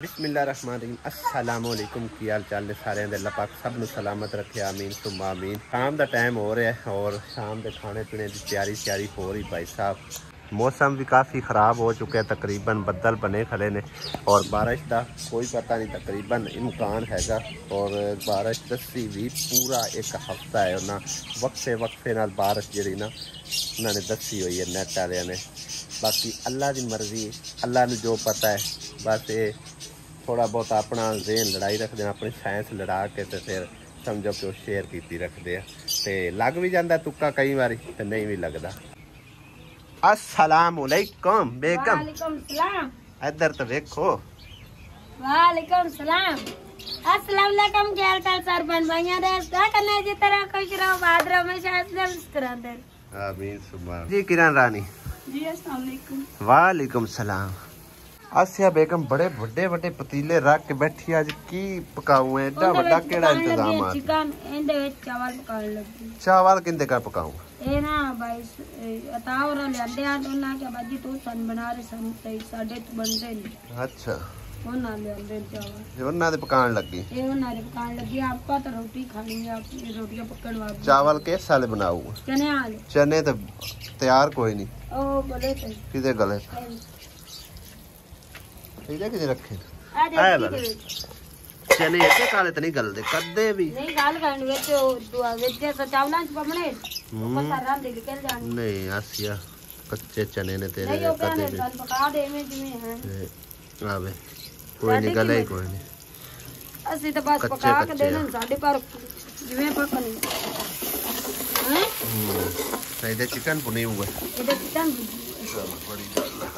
बिस्मिल्लाहिर्रहमानिर्रहीम अस्सलामुअलैकुम की हाल चाल ने सारे अल्लाह पाक सब सलामत रखे आमीन सुम्मा आमीन। शाम का टाइम हो रहा है और शाम के खाने पीने की तैयारी हो रही भाई साहब। मौसम भी काफ़ी ख़राब हो चुका है, तकरीबन बदल बने खड़े ने और बारिश का कोई पता नहीं, तकरीबन इम्कान हैगा और बारिश दसी भी पूरा एक हफ्ता है ना वक्फे वक्फे नाल बारिश जी ना उन्होंने दसी हुई है नेट वाले ने। बाकी अल्लाह की मर्जी, अल्लाह ने जो पता है बस ये थोड़ा बहुत अपना जेन लड़ाई रखते हैं, अपनी साइंस लड़ा के तो फिर समझो कि शेयर की रखते हैं तो लग भी जाता तुक्का कई बार तो नहीं भी लगता। अस्सलाम वालेकुम बेगम। वालेकुम सलाम। इधर तो देखो। वालेकुम सलाम। अस्सलाम वालेकुम। क्या हाल चाल सरपंच भाइयों देश का करने जी तरह खुश रहो बात रहो हमेशा मुस्कुराते रहो आमीन सुभान। जी किरण रानी जी अस्सलाम वालेकुम। वालेकुम सलाम। आसिया बेगम बड़े बड़े बड़े पतीले रख के बैठी आज की पकाऊं है एडा बड़ा केड़ा इंतजाम है। चिकन इंदे विच चावल पकाउण लगी। चावल किंदे का पकाऊं ए ना भाई अतावर लेंदे आ तो ना के बाजी तू सन बना रहे सन सही साडे तो बनदे नहीं। अच्छा ਉਹਨਾਂ ਲਿਆਂਦੇ ਚਾਵਲ ਉਹਨਾਂ ਦੇ ਪਕਾਉਣ ਲੱਗੀ। ਇਹ ਉਹਨਾਂ ਦੇ ਪਕਾਉਣ ਲੱਗੀ। ਆਪਾਂ ਤਾਂ ਰੋਟੀ ਖਾਣੀ ਹੈ, ਆਪਣੀ ਰੋਟੀਆਂ ਪੱਕਣ ਵਾਲੀ। ਚਾਵਲ ਕਿਸ ਸਾਲੇ ਬਣਾਊ? ਚਨੇ ਵਾਲੇ। ਚਨੇ ਤੇ ਤਿਆਰ ਕੋਈ ਨਹੀਂ। ਉਹ ਗਲੇ ਤੇ ਕਿਤੇ ਗਲੇ ਇਹਦੇ ਕਿਤੇ ਰੱਖੇ ਆ ਦੇ ਚਨੇ ਇੱਥੇ ਕਾਲੇ ਤੇ ਨਹੀਂ ਗਲਦੇ ਕਦੇ ਵੀ ਨਹੀਂ ਗੱਲ ਕਰਨ ਵਿੱਚ ਦੁਆ ਵਿੱਚ ਚਾਵਲਾਂ ਚ ਪਮਣੇ ਉਹ ਸਾਰਾ ਦੇ ਨਿਕਲ ਜਾਣ। ਨਹੀਂ ਆਸੀਆ ਕੱਚੇ ਚਨੇ ਨੇ ਤੇਰੇ ਨਹੀਂ ਉਹ ਕਦੇ ਕਹਿੰਦੇ ਗੱਲ ਪਕਾ ਦੇ ਜਿਵੇਂ ਹੈ ਆਵੇ ਕੋਈ ਨਹੀਂ ਗਲੇ ਕੋਈ ਨਹੀਂ। ਅਸੀਂ ਤਾਂ ਬਸ ਪਕਾ ਕੇ ਦੇਣਾ ਸਾਡੇ ਪਰ ਜਿਵੇਂ ਪਕਣੇ ਹੈ। ਇਹਦੇ ਚਿਕਨ ਪੁਣੀ ਹੋਊਗਾ। ਇਹਦੇ ਚਿਕਨ ਬੜੀ ਗੱਲ ਹੈ।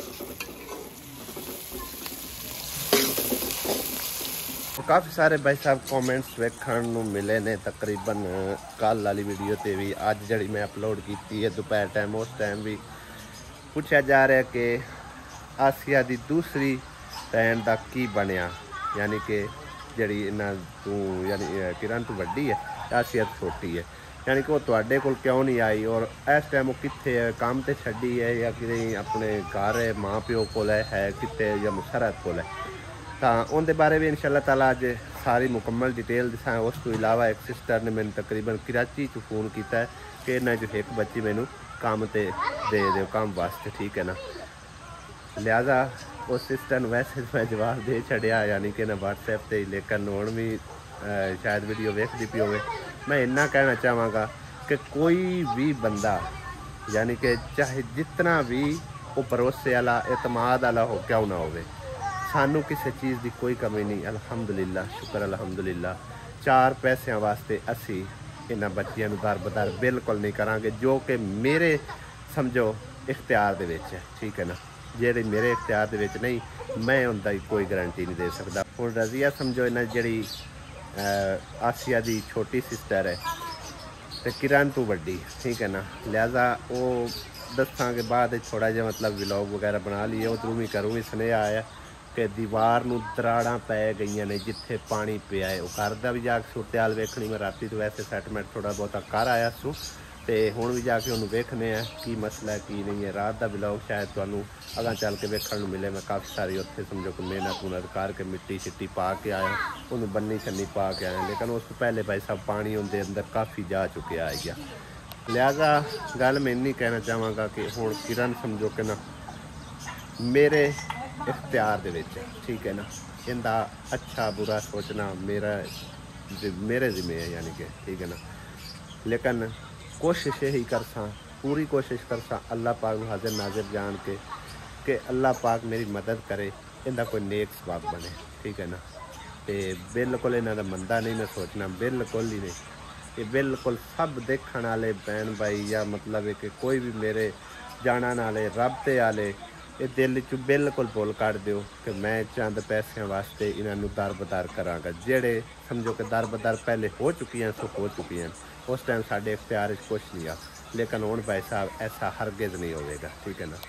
काफ़ी सारे भाई साहब कॉमेंट्स वेखण नूं मिले ने तकरीबन कल वाली वीडियो ते भी अज जड़ी मैं अपलोड की है दोपहर टाइम उस टाइम भी पूछा जा रहा है कि आसिया दी दूसरी भैन दा की बनया, यानी कि जड़ी इन्हां तू यानी किरण तू वड्डी है आसिया छोटी है, यानी कि वो तुहाडे कोल क्यों नहीं आई और इस टाइम वो कित्थे है, काम ते छड्डी है या कि अपने घर है माँ प्यो कोल है कित्थे या मुसरत कोल है। तो उनके बारे भी इंशाल्लाह ताला अज सारी मुकम्मल डिटेल दसा। उस तो इलावा एक सिस्टर ने मैंने तकरीबन कराची च फोन किया कि इन्हें जो एक बच्ची मैनू काम ते दे दो काम वास्ते, ठीक है ना। लिहाजा उस सिस्टर ने वैसे मैं जवाब दे छड़िया यानी कि ना व्हाट्सएप से, लेकिन हुण भी शायद वीडियो वेखदी पई होवे। मैं इन्ना कहना चाहांगा कि कोई भी बंदा यानी कि चाहे जितना भी वो भरोसे वाला एतमाद वाला हो क्यों ना होवे, सानू किसी चीज़ की कोई कमी नहीं। अलहमदुलिल्लाह शुक्र अलहमदुलिल्लाह। चार पैसों वास्ते असी इन्हां बच्चियां नूं दर-बदर बिल्कुल नहीं करांगे जो कि मेरे समझो इख्तियार दे विच है, ठीक है ना। जेह्ड़ी मेरे इख्तियार दे विच नहीं मैं उनका कोई गारंटी नहीं दे सकता। हुण रज़िया समझो इन्हां जिहड़ी आसिया दी छोटी सिस्टर है तो किरण तू वड्डी, ठीक है ना। लिहाजा वो दसांगे बाद थोड़ा जिहा मतलब व्लॉग वगैरह बना लिए। उधरों भी करूँ भी सुनेहा आया कि दीवार नूं दराड़ां पै गईयां ने जिथे पानी पिया है। वो घर का भी जाके सूरतेहाल वेखनी, मैं राती तो वैसे सैटमेंट थोड़ा बहुता कर आया सू तो हुण भी जाके उन्होंने वेखने की मसला है की नहीं है। रात का ब्लॉग शायद तुहानूं अगां चल के वेखण नूं मिले। मैं काफ़ी सारी उत्थे समझो कि मेहनत मुनत करके मिट्टी शिट्टी पा के आया, उन्होंने बन्नी छन्नी पा के आया, लेकिन उस पहले भाई साहब पानी उनके अंदर काफ़ी जा चुके आ गया। लिहाजा गल मैं इन्नी कहना चाहांगा कि हुण किरण समझो कि ना मेरे इख्तियार दे विच, ठीक है ना। इनका अच्छा बुरा सोचना मेरे ज़िम्मे है, यानी कि ठीक है ना। लेकिन कोशिश यही करसा, पूरी कोशिश करसा अल्लाह पाक हाजिर नाजिर जान के कि अल्लाह पाक मेरी मदद करे, इनका कोई नेक सबाब बने, ठीक है ना। तो बिल्कुल इन्हां दा मंदा नहीं मैं सोचना, बिल्कुल ही नहीं। ये बिल्कुल सब देखने वाले बहन भाई या मतलब है कि कोई भी मेरे जानने वाले रबते वाले ये दिल च बिल्कुल भुल कट दिओ कि मैं चंद पैसों वास्ते इन्हों दर-बदर करांगा। जेड़े समझो कि दर-बदर पहले हो चुकी हैं सो हो चुकी हैं, उस टाइम साढ़े इख्तियार कुछ नहीं आ, लेकिन हुण भाई साहब ऐसा हरगिज़ नहीं होगा, ठीक है ना।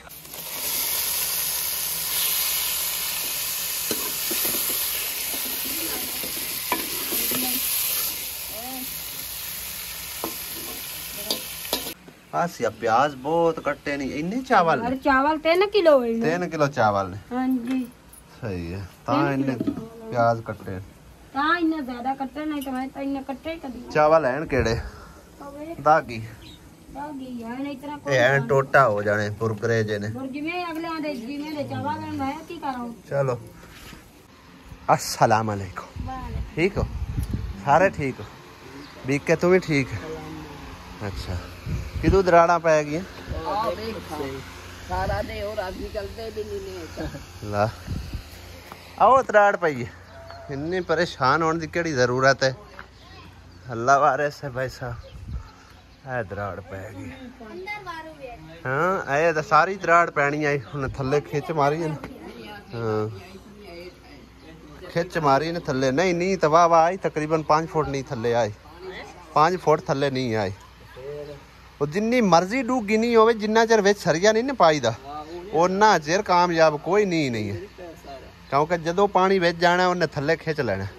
आसिया प्याज बहुत कट्टे नहीं, इन्ने चावल 3 किलो 3 किलो चावल ने। हाँ जी ਸਹੀ ਹੈ ਤਾਂ ਇਹਨੇ ਪਿਆਜ਼ ਕੱਟੇ ਤਾਂ ਇੰਨਾ ਜ਼ਿਆਦਾ ਕੱਟਣ ਨਹੀਂ ਤਾਂ ਮੈਂ ਤਾਂ ਇੰਨਾ ਕੱਟੇ ਕਦੀ ਚਾਵਲ ਲੈਣ ਕਿਹੜੇ ਦਾਗੀ ਦਾਗੀ ਹੈ ਨਹੀਂ ਤਰ੍ਹਾਂ ਇਹ ਐਂ ਟੋਟਾ ਹੋ ਜਾਣੇ ਕੁਰਕਰੇ ਜੇ ਨੇ ਹੋਰ ਜਿਵੇਂ ਅਗਲਿਆਂ ਦੇ ਜਿਵੇਂ ਦੇ ਚਾਵਾ ਲੈਣ ਮੈਂ ਕੀ ਕਰਾਂ ਚਲੋ अस्सलाम वालेकुम ठीक हो सारे ठीक हो बीक के तू भी ठीक है अच्छा किदू दराड़ा पै गई ला आओ दराड़ पई है इन्नी परेशान होने की केड़ी जरूरत है अल्लाह वारे से भाई साहब है दराड़ पै गई हाँ ये तो सारी दराड़ पैनी आई उन्हें थल्ले खिच मारी है हाँ खिच मारी ने थल्ले नहीं तो वाह आई तकरीबन 5 फुट नहीं थल्ले आई 5 फुट थल्ले नहीं आई वो जिन्नी मर्जी डूगी नहीं होवे जिन्ना चਿਰ ਵਿੱਚ सरिया नहीं ना पाईदा उन्ना चਿਰ कामयाब कोई नहीं है क्योंकि जदों पानी ਵਿੱਚ जाना उन्हें थल्ले खिच लेना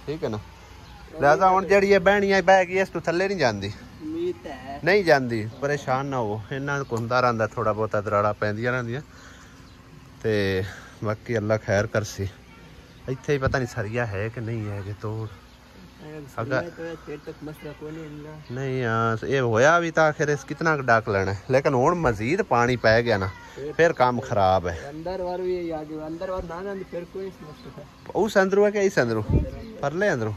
ठीक है ना लिहाजा हुण जिहड़ी ये बहनी बह गई इस तो थल्ले नहीं जाती नहीं जाती परेशान ना हो इन्हां नूं हुंदा रहिंदा थोड़ा बहुता दराड़ा पैंदियां रहिंदियां ते बाकी अल्लाह खैर करसी ਇੱਥੇ ਹੀ ਪਤਾ ਨਹੀਂ ਸਰੀਆ ਹੈ ਕਿ ਨਹੀਂ ਹੈ ਕਿ ਤੋੜ ਅਗਰ ਨਹੀਂ ਇਹ ਹੋਇਆ ਵੀ ਤਾਂ ਆਖਿਰ ਇਸ ਕਿਤਨਾ ਡਾਕ ਲੈਣਾ ਲੇਕਿਨ ਹੁਣ ਮਜ਼ੀਦ ਪਾਣੀ ਪੈ ਗਿਆ ਨਾ ਫਿਰ ਕੰਮ ਖਰਾਬ ਹੈ ਅੰਦਰ ਵਾਰ ਵੀ ਆ ਗਿਆ ਅੰਦਰ ਵਾਰ ਨਾ ਫਿਰ ਕੋਈ ਸਮੱਸਿਆ ਉਸ ਅੰਦਰੋਂ ਹੈ ਕਿ ਇਸ ਅੰਦਰੋਂ ਪਰਲੇ ਅੰਦਰੋਂ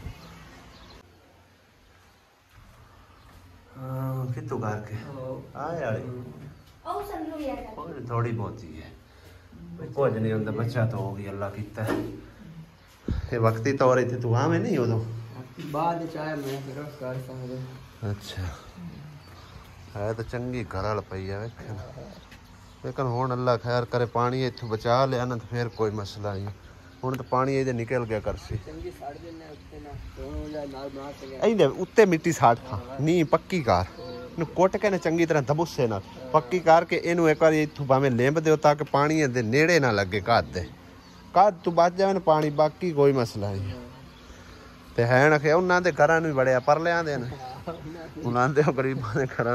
ਹਾਂ ਕਿਤੋਂ ਕਰਕੇ ਆਏ ਵਾਲੀ ਉਹ ਸੰਦੂ ਯਾਰ ਥੋੜੀ ਬਹੁਤੀ ਹੈ ਕੁਝ ਨਹੀਂ ਹੁੰਦਾ ਬੱਚਾ ਤਾਂ ਹੋ ਗਈ ਅੱਲਾ ਕੀਤਾ ਇਹ ਵਕਤੀ ਤੌਰ ਇੱਥੇ ਤੂੰ ਆਵੇਂ ਨਹੀਂ ਉਦੋਂ ਬਾਅਦ ਚ ਆਇਆ ਮੈਂ ਫਿਰ ਕਰ ਸਕਦਾ ਅੱਛਾ ਹੈ ਤਾਂ ਚੰਗੀ ਘਰਲ ਪਈ ਆ ਵੇਖਣ ਲੇਕਿਨ ਹੁਣ ਅੱਲਾ ਖੈਰ ਕਰੇ ਪਾਣੀ ਇੱਥੋਂ ਬਚਾ ਲਿਆ ਨਾ ਤਾਂ ਫਿਰ ਕੋਈ ਮਸਲਾ ਨਹੀਂ ਹੁਣ ਤਾਂ ਪਾਣੀ ਇਹਦੇ ਨਿਕਲ ਗਿਆ ਕਰਸੀ ਚੰਗੀ ਸਾੜ ਦੇਣਾ ਉੱਤੇ ਨਾ ਦੋਨੋਂ ਨਾਲ ਬਣਾ ਕੇ ਇਹਦੇ ਉੱਤੇ ਮਿੱਟੀ ਸਾੜ ਖਾ ਨਹੀਂ ਪੱਕੀ ਕਰ ਇਹਨੂੰ ਕੁੱਟ ਕੇ ਨਾ ਚੰਗੀ ਤਰ੍ਹਾਂ ਦਬੁੱਸੇ ਨਾਲ ਪੱਕੀ ਕਰਕੇ ਇਹਨੂੰ ਇੱਕ ਵਾਰੀ ਇੱਥੋਂ ਭਾਵੇਂ ਲਿੰਬ ਦਿਓ ਤਾਂ ਕਿ ਪਾਣੀ ਇਹਦੇ ਨੇੜੇ ਨਾ ਲੱਗੇ ਘਰ ਦੇ कद तू बच जाए पानी बाकी कोई मसला नहीं ते है ना उन्होंने दे घर भी बड़े परलिया दे उन्होंने गरीबों के घर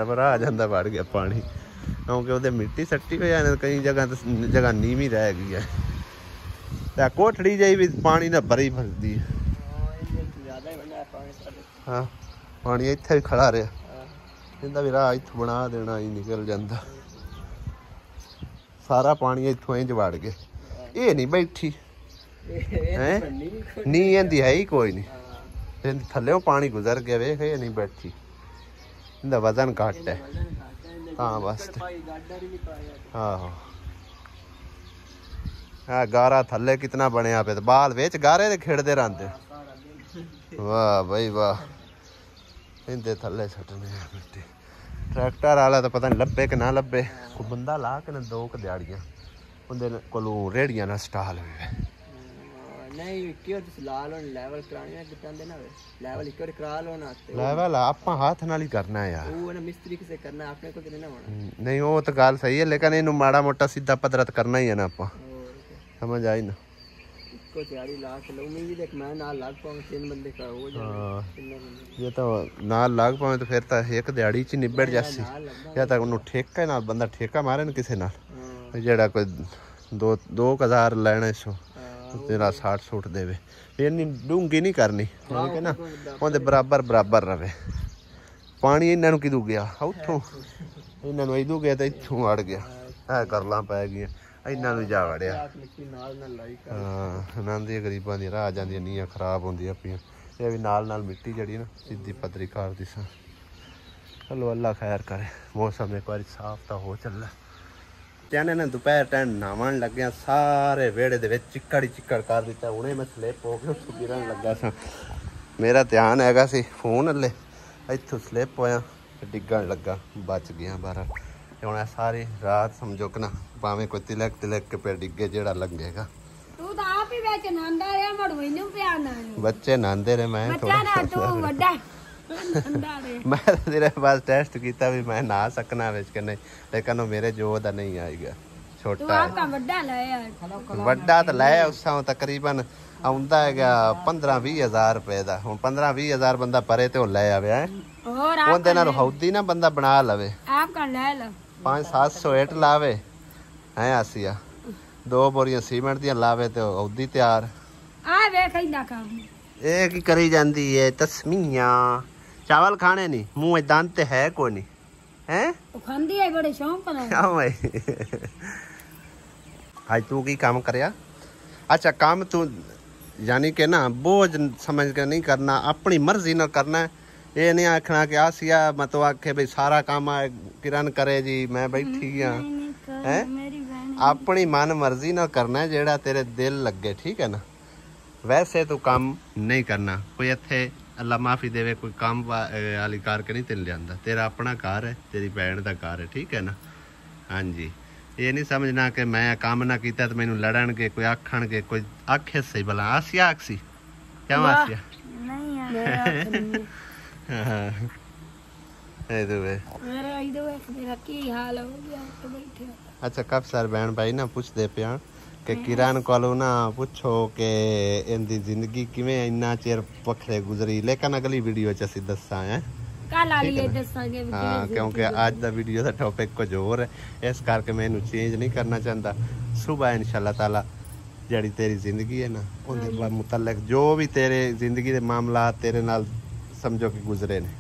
पर आ जाता बढ़ गया पानी क्योंकि वो मिट्टी सट्टी हो जाए कई जगह नीवी रह गई है कोठड़ी जी भी पानी ना भरी फिरती है हाँ पानी इत्थे भी खड़ा रहा इनका भी राह इत्थों बना देना ही निकल जाता सारा पानी इत्थों इंज वड़ गया ये नहीं बैठी नहीं इहदी है ही कोई नहीं थल्ले पानी गुजर गया वेख ये नहीं बैठी इनका वजन घट है हाँ बस आहो गारा थल्ले कितना बनया पे बाल विच गारे दे खिड़दे रहंदे वाह भाई वाह इनके थल्ले सटने मिट्टी ट्रैक्टर वाला तो पता नहीं लब्बे कि ना लब्बे कोई बंदा ला के ना 2 दिहाड़ियां ਉਹਦੇ ਕੋਲੋਂ ਰੇੜੀਆਂ ਨਾਲ ਸਟਾਲ ਹੋਵੇ ਨਹੀਂ ਕਿਉਂ ਤੁਸੀਂ ਲਾ ਲਓ ਲੈਵਲ ਕਰਾਣੀ ਹੈ ਕਿਤਾਂ ਦੇ ਨਾ ਲੈਵਲ ਇੱਕ ਵਾਰ ਕਰਾ ਲਓ ਨਾ ਲੈਵਲ ਆਪਾਂ ਹੱਥ ਨਾਲ ਹੀ ਕਰਨਾ ਯਾਰ ਉਹ ਨਾ ਮਿਸਤਰੀ ਕਿਸੇ ਕਰਨਾ ਆਪਣੇ ਕੋਲ ਕਿਤੇ ਨਾ ਹੋਣਾ ਨਹੀਂ ਉਹ ਤਾਂ ਗੱਲ ਸਹੀ ਹੈ ਲੇਕਿਨ ਇਹਨੂੰ ਮਾੜਾ ਮੋਟਾ ਸਿੱਧਾ ਪਦਰਤ ਕਰਨਾ ਹੀ ਹੈ ਨਾ ਆਪਾਂ ਸਮਝ ਆਈ ਨਾ ਇੱਕੋ ਤਿਆਰੀ ਲਾ ਕੇ ਲਓ ਮੈਂ ਵੀ ਦੇਖ ਮੈਂ ਨਾਲ ਲੱਗ ਪਾਵਾਂ 3 ਬੰਦੇ ਕਾ ਹੋ ਜਾਏ ਜੇ ਤਾਂ ਨਾਲ ਲੱਗ ਪਾਵੇਂ ਤਾਂ ਫਿਰ ਤਾਂ ਇੱਕ ਦਿਹਾੜੀ ਚ ਨਿਬੜ ਜਾਸੀ ਜਾਂ ਤਾਂ ਉਹਨੂੰ ਠੇਕੇ ਨਾਲ ਬੰਦਾ ਠੇਕਾ ਮਾਰੇ ਨਾ ਕਿਸੇ ਨਾਲ ਜਿਹੜਾ ਕੋਈ 2000 ਲੈਣਾ ਸੋ ਤੇਰਾ 60 ਸੂਟ ਦੇਵੇ ਇੰਨੀ ਡੂੰਗੀ ਨਹੀਂ ਕਰਨੀ ਠੀਕ ਹੈ ਨਾ ਉਹਦੇ ਬਰਾਬਰ ਰਵੇ ਪਾਣੀ ਇਹਨਾਂ ਨੂੰ ਕਿਦੋਂ ਗਿਆ ਉੱਥੋਂ ਇਹਨਾਂ ਨੂੰ ਇਦੋਂ ਗਿਆ ਤਾਂ ਇੱਥੋਂ ਵੜ ਗਿਆ ਇਹ ਕਰਲਾਂ ਪੈ ਗਈਆਂ ਇਹਨਾਂ ਨੂੰ ਜਾ ਵੜਿਆ ਹਾਂ ਇਹਨਾਂ ਦੀ ਗਰੀਬਾਂ ਦੀ ਰਾਹ ਜਾਂਦੀਆਂ ਨੀਆਂ ਖਰਾਬ ਹੁੰਦੀਆਂ ਪਈਆਂ ਇਹ ਵੀ ਨਾਲ ਮਿੱਟੀ ਜਿਹੜੀ ਨਾ ਸਿੱਧੀ ਪੱਧਰੀ ਕਰ ਦੀ ਸਾਂ ਚਲੋ ਅੱਲਾ ਖੈਰ ਕਰੇ ਮੌਸਮ ਇੱਕ ਵਾਰੀ ਸਾਫ਼ ਤਾਂ ਹੋ ਚੱਲਾ त्याने ना दोपहर टाइम नहावन लग्या सारे वेड़े दे विच चिक्कड़ ही चिक्कड़ कर दिता हुणे मैं स्लिप हो के उत्थों गिरन लगा सा मेरा ध्यान हैगा सी फोन हल्ले इत्थों स्लिप होया डिग्गन लगा बच गया बाहर हुण सारी रात समझो कि ना भावें कोई तिलक के पे डिग्गे जेड़ा लगेगा तू तो आप ही विच नहांदा रहा मुड़ मैनूं पिया ना बच्चे नहांदे रहे मैं बच्चा ना तू वड्डा मैं तेरे पास टेस्ट किया भी मैं नहा सकना कि नहीं लेकिन वो मेरे जो दा नहीं आएगा छोटा वड्डा तो लै उस तकरीबन आउंदा है 15-20 हज़ार रुपए का हुण 15-20 हज़ार बंदा परे ते लै आवे उहदे नाल हौदी ना बंदा बना लवे 500-700 ईट लावे है आसिया 2 ਬੋਰੀਆਂ ਸੀਮੈਂਟ ਦੀਆਂ ਲਾਵੇ ਤੇ ਉਹਦੀ ਤਿਆਰ। ਆ ਵੇਖ ਇੰਦਾ ਕੰਮ ਇਹ ਕੀ ਕਰੀ ਜਾਂਦੀ ਏ ਤਸਮੀਆਂ। ਚਾਵਲ ਖਾਣੇ ਨਹੀਂ ਮੂੰਹ ਇਦਾਂ ਤੇ ਹੈ ਕੋਈ ਨਹੀਂ ਹੈ। ਉਹ ਖਾਂਦੀ ਹੈ ਬੜੇ ਸ਼ੌਂਕ ਨਾਲ। ਆਹ ਵੇ ਅੱਜ ਤੂੰ ਕੀ ਕੰਮ ਕਰਿਆ? ਅੱਛਾ ਕੰਮ ਤੂੰ यानी कि ना बोझ समझ कर नहीं करना, अपनी मर्जी न करना। ये नहीं आखना कि आसिया मत आखे भाई सारा काम किरण करे जी मैं बैठी हाँ है। अपनी मन मर्जी न करना जेड़ा तेरे दिल लगे, ठीक है ना। वैसे तो काम नहीं करना। कोई इत्थे अल्लाह माफी देवे कोई काम वाली करके नहीं तेन लिया। तेरा अपना घर है, तेरी भैन का घर है, ठीक है ना। हाँ जी, ये नहीं समझना कि मैं काम ना किया तो मैनू लड़न के कोई आखन के कोई आखे सही भला। आसिया आखसी क्या आसिया अच्छा कब सर बहन भाई ना पूछते पिया कि किरण कोलों ना पूछो कि इनकी जिंदगी किवें इन्ना चिर वखरे गुजरी, लेकिन अगली वीडियो च असीं दस्सां है। हाँ क्योंकि आज का वीडियो का टॉपिक कुछ और है, इस करके मैं इन्हू चेंज नहीं करना चाहता। सुबह इंशाल्लाह ताला जड़ी तेरी जिंदगी है ना उनके मुतलक जो भी तेरे जिंदगी के मामला तेरे नाल समझो कि गुजरे ने,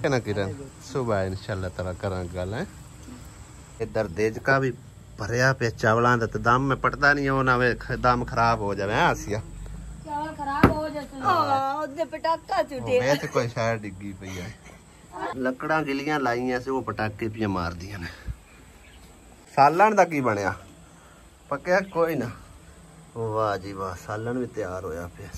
है ना किरण। सुबह इंशाल्लाह ताला करा गल है। इधर देज का भी भरया पे चावलों का दम में पटता नहीं हो ना, दम खराब हो जाए। आसिया चावल खराब हो जाते हैं, पटाखा छुटे मैं तो कोई शायद डिग्गी पई है। लकड़ा गिलियां लाइयां से वो पटाके पिया मार दिया ने। सालन दा की बनया पक्या कोई ना। वाह जी वाह, सालन भी तैयार होया पिया।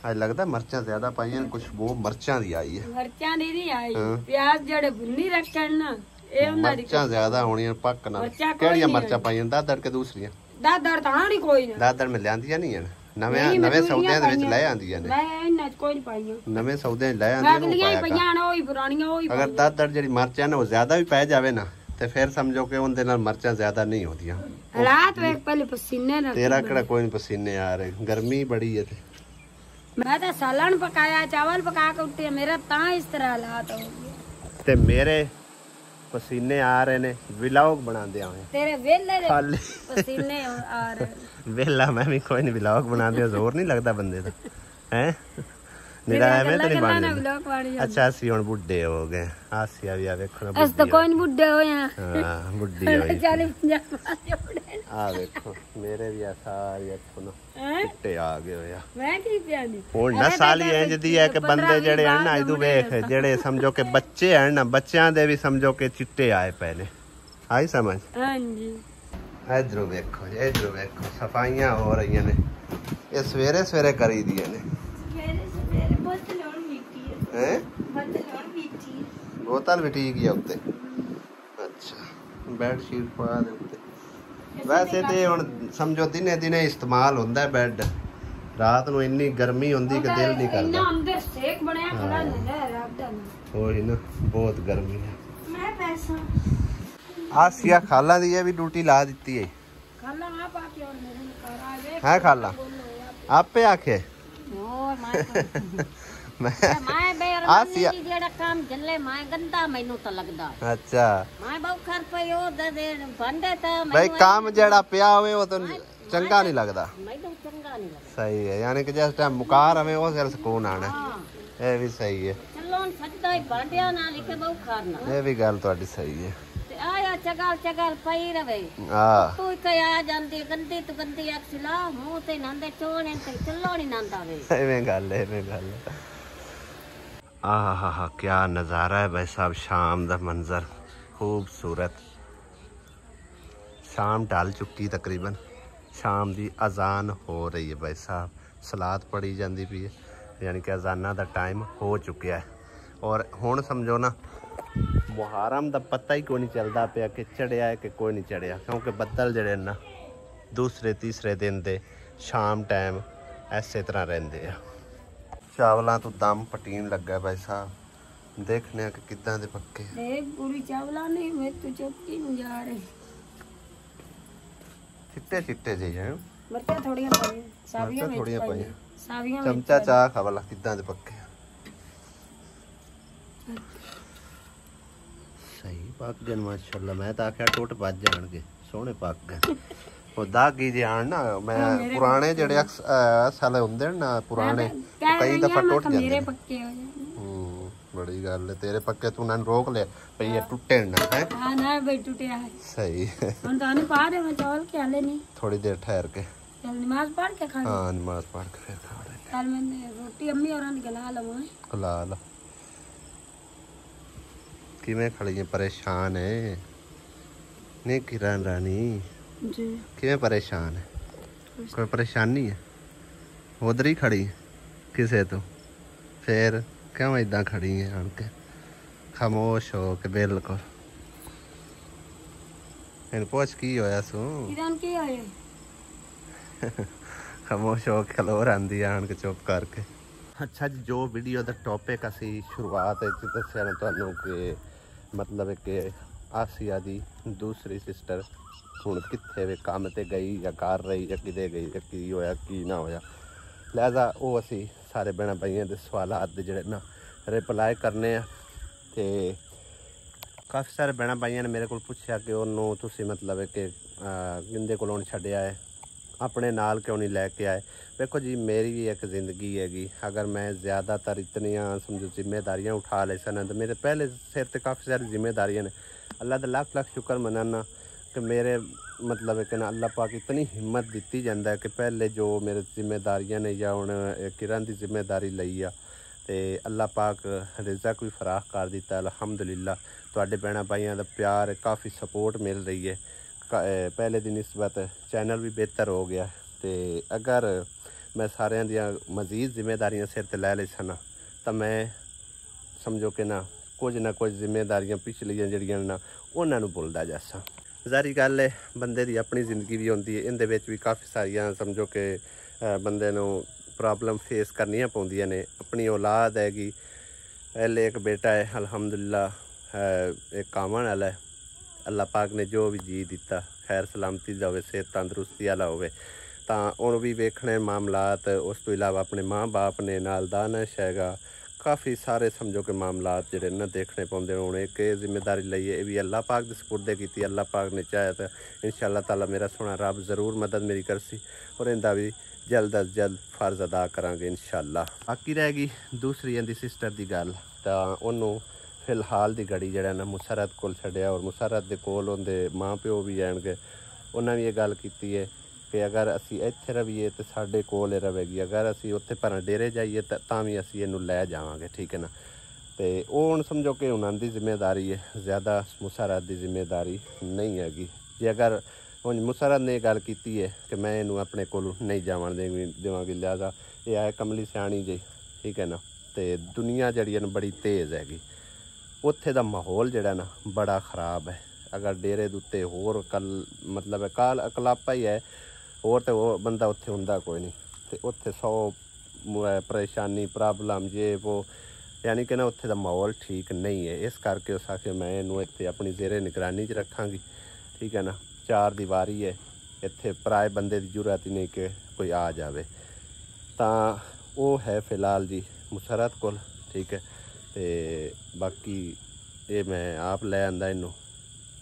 आज लगदा मर्चां ज्यादा पाईयां, कुछ वो मर्चां दी आई है। मर्चां दी नहीं आई, प्याज जड़े भुन्नी रखन ना ए उंदा दी मर्चां ज्यादा होणियां पक ना। केड़ियां मर्चां पाईयां? दादड़ के दूसरियां? दादड़ तां नहीं कोई ना। दादड़ में लियांदियां नहीं है नवे सौदे दे विच ले आंदियां ने। मैं इन्ना कोई नहीं पाईयां, नवे सौदे ले आंदियां ने। अगलियां ही पईयां ने, ओही पुरानियां ओही। अगर दादड़ जेडी मर्चां ने वो ज्यादा भी पै जावे ना ते फिर समझो कि उनदे नाल मर्चां ज्यादा नहीं होंदियां। रात वेख पहले पसीने ना। तेरा केड़ा कोई नहीं पसीने आ रहे, गर्मी बड़ी है। मैं तो सालन पकाया, चावल पका के उठी, मेरा तां इस तरह हालात हो गए ते मेरे पसीने आ रहे ने। व्लॉग बनांदे आवे तेरे वेले दे पसीने आ रहे। वेला मैं भी कोई नहीं, व्लॉग बनांदे जोर नहीं लगदा बंदे दा हैं। निरा एवें तो नहीं बन। अच्छा असी हुण बुड्ढे हो गए। आसिया भी आ वेखो ना, अस तो कोई नहीं बुड्ढे होए हैं। हां बुड्ढी होई 40-50 साल आ वेखो मेरे भी आ सारी अच्छो ना चिट्टे आ गए होया। मैं की प्यानी हुण ना साली इंज दी है कि बंदे जेड़े हैं ना इदू वेख जेड़े समझो कि बच्चे हैं ना, बच्चों दे भी समझो कि चिट्टे आए पहले। आई समझ? हां जी। इधरों वेखो सफाइयां हो रही ने। ये सवेरे सवेरे करी दिए ने। बोतल भी ठीक है उत्ते। अच्छा बेडशीट पा दे उत्ते। वैसे तो हुण समझो दिने दिने इस्तेमाल होंदा है बेड, रात नूं इन्नी गर्मी होंदी कि दिल नहीं करदा। इन्ना अंदर सेक बनया खड़ा नहीं रात दा। ओही ना बहुत गर्मी है। मैं पैसा आसिया खाला दी है भी ड्यूटी ला दी है। खाला आप आके और मेरे घर आ गए है। खाला आपे आखे भाई काम जेड़ा पिया होवे वो तो चंगा नहीं लगदा। सही है, यानी कि जिस टाइम मुकार हमें वो सिर सुकून आना। ये भी सही है, ये भी गल तुहाडी सही है। आया चगाल चगाल पई रवे। हां तू के आ जांदी गंदी तू गंदी अक्सला मुंह ते नंदे चोणे ते चलो नहीं नंदा वे। एवें गल आहा क्या नज़ारा है भाई साहब। शाम दा मंजर खूबसूरत। शाम ढल चुकी तकरीबन, शाम दी अजान हो रही है भाई साहब। सलात पढ़ी जाती पई है, यानी कि अजाना दा टाइम हो चुका है। और हुण समझो ना मुहर्रम दा पता ही कोई नहीं चलता पिया कि चढ़िया है कि कोई नहीं चढ़िया, क्योंकि बदल जड़े ना दूसरे तीसरे दिन दे शाम टाइम इसे तरह रहिंदे आ। चावलों तो दम पटीन लगा भाई साहब, देखने कि किदां दे पक्के। पूरी चावला नहीं मैं तो चौकी नहीं जा रही। चिट्टे चिट्टे जी हैं मरचा थोड़ियां पाई, सावियां थोड़ियां पाई, सावियां चमचा चा खा वाला किदां दे पक्के। सही पक गए माशाल्लाह। मैं तो आख्या टुट भज जाएंगे, सोहने पक गए। ਉਹ ਦਾਗੀ ਜੇ ਆਣ ਨਾ ਮੈਂ ਪੁਰਾਣੇ ਜਿਹੜੇ ਅਸਲ ਹੁੰਦੇ ਨੇ ਨਾ ਪੁਰਾਣੇ ਕਈ ਦਫਾ ਟੁੱਟ ਜਾਂਦੇ ਮੇਰੇ ਪੱਕੇ ਹੋ ਜਾਂਦੇ। ਬੜੀ ਗੱਲ ਹੈ, ਤੇਰੇ ਪੱਕੇ ਤੂੰ ਨਾ ਰੋਕ ਲੈ ਭਈ ਇਹ ਟੁੱਟੇ ਨਾ ਹੈ। ਹਾਂ ਨਾ ਬਈ ਟੁੱਟਿਆ ਹੈ ਸਹੀ। ਹੁਣ ਤਾਂ ਨਹੀਂ ਪਾ ਦੇ ਮੈਂ ਚੌਲ ਕੇ ਹਲੇ ਨਹੀਂ, ਥੋੜੀ ਦੇਰ ਠਹਿਰ ਕੇ ਚਲ ਨਮਾਜ਼ ਪੜ੍ਹ ਕੇ ਖਾ। ਹਾਂ ਨਮਾਜ਼ ਪੜ੍ਹ ਕੇ ਫਿਰ ਖਾ ਲੈ। ਕੱਲ ਮੈਂ ਰੋਟੀ ਅੰਮੀ ਹੋਰਾਂ ਦੀ ਖਲਾ ਲਵਾਂ। ਖਲਾ ਲਾ। ਕਿਵੇਂ ਖੜੀ ਹੈ? ਪਰੇਸ਼ਾਨ ਹੈ ਨਹੀਂ ਕਿਰਨ ਰਾਣੀ जी? ਕਿਵੇਂ ਪਰੇਸ਼ਾਨ ਹੈ? ਕੋਈ ਪਰੇਸ਼ਾਨੀ ਹੈ? ਉਧਰ ਹੀ ਖੜੀ ਕਿਸੇ ਤੋਂ ਫੇਰ ਕਿਉਂ ਇਦਾਂ ਖੜੀ ਹੈ ਆਣ ਕੇ ਖਾਮੋਸ਼ ਹੋ ਕੇ? ਬਿਲਕੁਲ ਇਹਨੂੰ ਪੁੱਛ ਕੀ ਹੋਇਆ ਸੂ? ਕਿਰਨ ਕੀ ਹੋਇਆ? ਖਾਮੋਸ਼ ਹੋ ਕੇ ਖਲੋ ਰਹਿੰਦੀ ਆਣ ਕੇ ਚੁੱਪ ਕਰਕੇ। ਅੱਛਾ ਜੀ, ਜੋ ਵੀਡੀਓ ਦਾ ਟੌਪਿਕ ਅਸੀਂ ਸ਼ੁਰੂਆਤ ਵਿੱਚ ਦੱਸਿਆ ਨਾ ਤੁਹਾਨੂੰ ਕਿ ਮਤਲਬ ਕਿ ਆਸੀਆ ਦੀ ਦੂਸਰੀ ਸਿਸਟਰ ਹੁਣ ਕਿੱਥੇ ਵੇ, ਕੰਮ ਤੇ ਗਈ ਜਾਂ ਕਰ ਰਹੀ ਜਾਂ ਕਿਤੇ ਗਈ ਜਾਂ ਕੀ ਹੋਇਆ ਕੀ ਨਾ ਹੋਇਆ। ਲਿਹਾਜ਼ਾ ਉਹ ਅਸੀਂ ਸਾਰੇ ਭੈਣਾਂ ਭਾਈਆਂ ਦੇ ਸਵਾਲਾਤ ਦੇ ਜਿਹੜੇ ਨਾ ਰਿਪਲਾਈ ਕਰਨੇ ਆ। ਤੇ ਕਾਫੀ ਸਾਰੇ ਭੈਣਾਂ ਭਾਈਆਂ ਨੇ ਮੇਰੇ ਕੋਲ ਪੁੱਛਿਆ ਕਿ ਉਹਨੂੰ ਤੁਸੀਂ ਮਤਲਬ ਕਿ ਕਿੰਦੇ ਕੋਲੋਂ ਛੱਡਿਆ ਹੈ, ਆਪਣੇ ਨਾਲ ਕਿਉਂ ਨਹੀਂ ਲੈ ਕੇ ਆਏ? ਵੇਖੋ ਜੀ, ਮੇਰੀ ਵੀ ਇੱਕ ਜ਼ਿੰਦਗੀ ਹੈਗੀ। ਅਗਰ ਮੈਂ ਜ਼ਿਆਦਾਤਰ ਇਤਨੀਆਂ ਸਮਝੋ ਜ਼ਿੰਮੇਦਾਰੀਆਂ ਉਠਾ ਲੈ ਸਨ ਤਾਂ ਮੇਰੇ ਪਹਿਲੇ ਸਿਰ ਤੇ ਕਾਫੀ ਸਾਰੀ ਜ਼ਿੰਮੇਦਾਰੀਆਂ ਨੇ। ਅੱਲਾ ਦਾ ਲੱਖ ਲੱਖ ਸ਼ੁਕਰ ਮਨਾਨਾ कि मेरे मतलब है कि ना अल्लाह पाक इतनी हिम्मत दी जाता है कि पहले जो मेरे जिम्मेदारियां ने या हुण किरण की जिम्मेदारी लई आ ते अल्लाह पाक रिज़क भी फराख कर दिता। अलहमदुलिल्लाह तुहाडे भैणां भाइयां दा प्यार काफ़ी सपोर्ट मिल रही है। पहले दी निस्बत चैनल भी बेहतर हो गया। तो अगर मैं सारियां दियां मज़ीद जिम्मेदारियां सिर ते लै लई सन तां मैं समझो कि ना कुछ जिम्मेदारियां पिछलियां जिहड़ियां ना उन्हां नूं भुलदा जासां। ਜ਼ਾਰੀ ਗੱਲ ਹੈ, ਬੰਦੇ ਦੀ ਆਪਣੀ ਜ਼ਿੰਦਗੀ ਵੀ ਹੁੰਦੀ ਹੈ, ਇਹਦੇ ਵਿੱਚ ਵੀ ਕਾਫੀ ਸਾਰੀਆਂ ਸਮਝੋ ਕਿ ਬੰਦੇ ਨੂੰ ਪ੍ਰੋਬਲਮ ਫੇਸ ਕਰਨੀਆਂ ਪੈਂਦੀਆਂ ਨੇ। ਆਪਣੀ ਔਲਾਦ ਹੈਗੀ, ਪਹਿਲੇ ਇੱਕ ਬੇਟਾ ਹੈ ਅਲਹਮਦੁਲਿਲਾ, ਇੱਕ ਆਉਣ ਵਾਲਾ ਹੈ। ਅੱਲਾਹ ਪਾਕ ਨੇ ਜੋ ਵੀ ਜੀ ਦਿੱਤਾ ਖੈਰ ਸਲਾਮਤੀ ਦਾ ਹੋਵੇ, ਸਿਹਤ ਤੰਦਰੁਸਤੀ ਵਾਲਾ ਹੋਵੇ ਤਾਂ ਉਹਨੂੰ ਵੀ ਵੇਖਣੇ ਮਾਮਲਾਤ। ਉਸ ਤੋਂ ਇਲਾਵਾ ਆਪਣੇ ਮਾਂ ਬਾਪ ਨੇ ਨਾਲ ਦਾਨਸ਼ ਹੈਗਾ, काफ़ी सारे समझो कि मामलात जोड़े ना देखने पाते हूँ। एक जिम्मेदारी लईए ये भी अल्लाह पाक के सपुर्दे की। अल्लाह पाक ने चाहे तो इंशाअल्लाह ताला मेरा सोना रब ज़रूर मदद मेरी करसी और इनका भी जल्द अज जल्द फ़र्ज अदा करांगे इंशाअल्लाह। बाकी रहेगी दूसरी इनकी सिस्टर की गल, तो उन्होंने फिलहाल की घड़ी जरा ना मुसरत को छड्या और मुसरत के कोल उनके माँ प्यो भी आएंगे। उन्हें भी ये गल की है कि अगर असी इत्थे रहीए तो साढ़े कोल रहेगी, अगर असी उत्थे पर डेरे जाइए तो भी असी इनू लै जावांगे। ठीक है ना? तो वो हुण समझो कि उन्होंने जिम्मेदारी है, ज़्यादा मुसरत की जिम्मेदारी नहीं हैगी। जे अगर हुण मुसरत ने गल की है कि मैं इनू अपने कोल नहीं जावन देवांगी, लिहाजा ये है कमली सियाणी जी। ठीक है ना? तो दुनिया जिहड़ी है बड़ी तेज़ हैगी, उत्थे दा माहौल जिहड़ा ना बड़ा ख़राब है। अगर डेरे दे उत्ते होर कल मतलब काल अकलापा ही है और तो वो बंदा उत्थे हुंदा कोई नहीं, तो उत्थे 100 परेशानी प्रॉब्लम ये वो, यानी कि ना उत्थे दा माहौल ठीक नहीं है। इस करके उस आखे मैं इनू इत्थे अपनी जेरे निगरानी च रखांगी। ठीक है ना? 4 दीवारी है, इत्थे पराए बंदे की जरूरत ही नहीं कि कोई आ जाए। तो वो है फिलहाल जी मुसरत कोल। ठीक है? तो बाकी ये मैं आप लै आंदा इनू,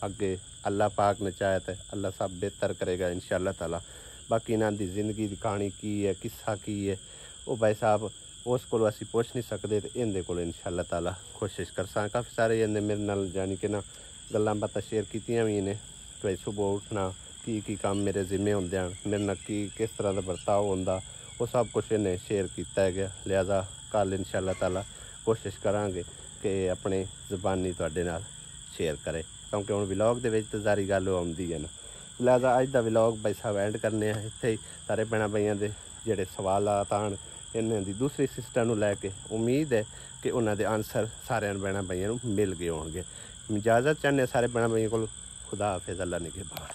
अगे अल्लाह पाक ने चाहे तो अल्लाह सब बेहतर करेगा इंशाअल्लाह ताला। बाकी इन्हां दी जिंदगी की कहानी की है, किस्सा की है, वो भाई साहब उस को असी पुछ नहीं सकते, तो इनके को इंशाअल्लाह ताला कोशिश करसा। काफ़ी सारे इन्हें मेरे नाल जानी कि ना गल्लां बातां शेयर कीतियां भी ने, भाई सुबह उठना की काम मेरे जिम्मे होंदे हैं, मेरे नाल की किस तरह का बर्ताव होंदा, वो सब कुछ इन्हें शेयर किया गया। लिहाजा कल इंशाअल्लाह ताला कोशिश करांगे कि अपने ज़बानी तुहाडे नाल शेयर करे, क्योंकि हुण व्लॉग दे विच ते सारी गल आउंदी है ना। लिहाजा अज दा व्लॉग भाई साहब एंड करने इत्थे ही। सारे भैणां भाइयां दे जिहड़े सवालात आण इन्हां दी दूसरी सिस्टर नूं लैके उम्मीद है कि उन्हां दे आंसर सारे भैणां भाइयां नूं मिल गए होणगे। इजाज़त चाहने सारे भैणां भाइयां कोल। खुदा हाफिज़, अल्लाह निगहबान।